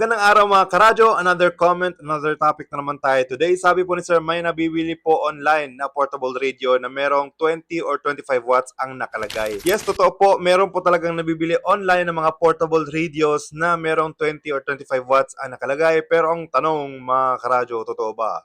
Magandang araw mga karadyo, another comment, another topic na naman tayo today. Sabi po ni Sir, may nabibili po online na portable radio na merong 20 or 25 watts ang nakalagay. Yes, totoo po, meron po talagang nabibili online ng mga portable radios na merong 20 or 25 watts ang nakalagay. Pero ang tanong mga karadyo, totoo ba?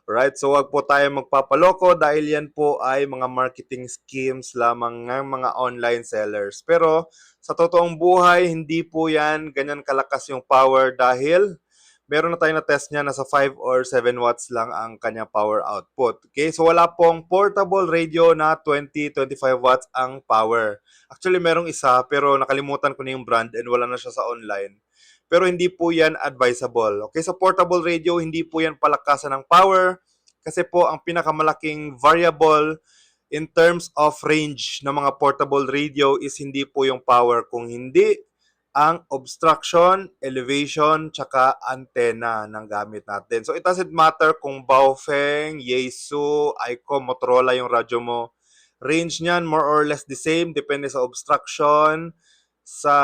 Right, so wag po tayo magpapaloko dahil yan po ay mga marketing schemes lamang ng mga online sellers. Pero sa totoong buhay, hindi po yan ganyan kalakas yung power dahil meron na tayong na-test niya, nasa 5 or 7 watts lang ang kanya power output. Okay, so wala pong portable radio na 20-25 watts ang power. Actually, merong isa pero nakalimutan ko na yung brand and wala na siya sa online. Pero hindi po yan advisable. Okay, sa portable radio, hindi po yan palakasan ng power kasi po ang pinakamalaking variable in terms of range ng mga portable radio is hindi po yung power, kung hindi ang obstruction, elevation, tsaka antenna ng gamit natin. So it doesn't matter kung Baofeng, Yaesu, Aiko, Motorola yung radyo mo. Range niyan more or less the same, depende sa obstruction, sa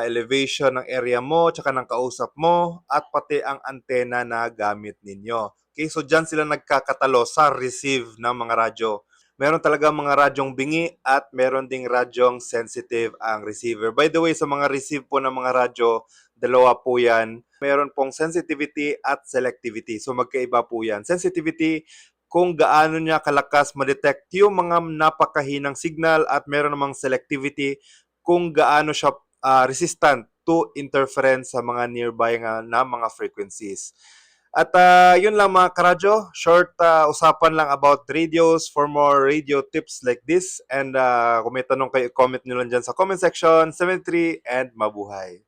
elevation ng area mo, tsaka ng kausap mo, at pati ang antenna na gamit ninyo. Okay, so dyan sila nagkakatalo sa receive ng mga radyo. Meron talaga mga radyong bingi at meron ding radyong sensitive ang receiver. By the way, sa mga receive po ng mga radyo, dalawa po yan. Meron pong sensitivity at selectivity. So magkaiba po yan. Sensitivity, kung gaano niya kalakas ma-detect yung mga napakahinang signal, at meron namang selectivity kung gaano siya resistant to interference sa mga nearby na mga frequencies. At yun lang mga karadyo, short usapan lang about radios. For more radio tips like this, and kung may tanong kayo, comment nyo lang dyan sa comment section. 73 and mabuhay!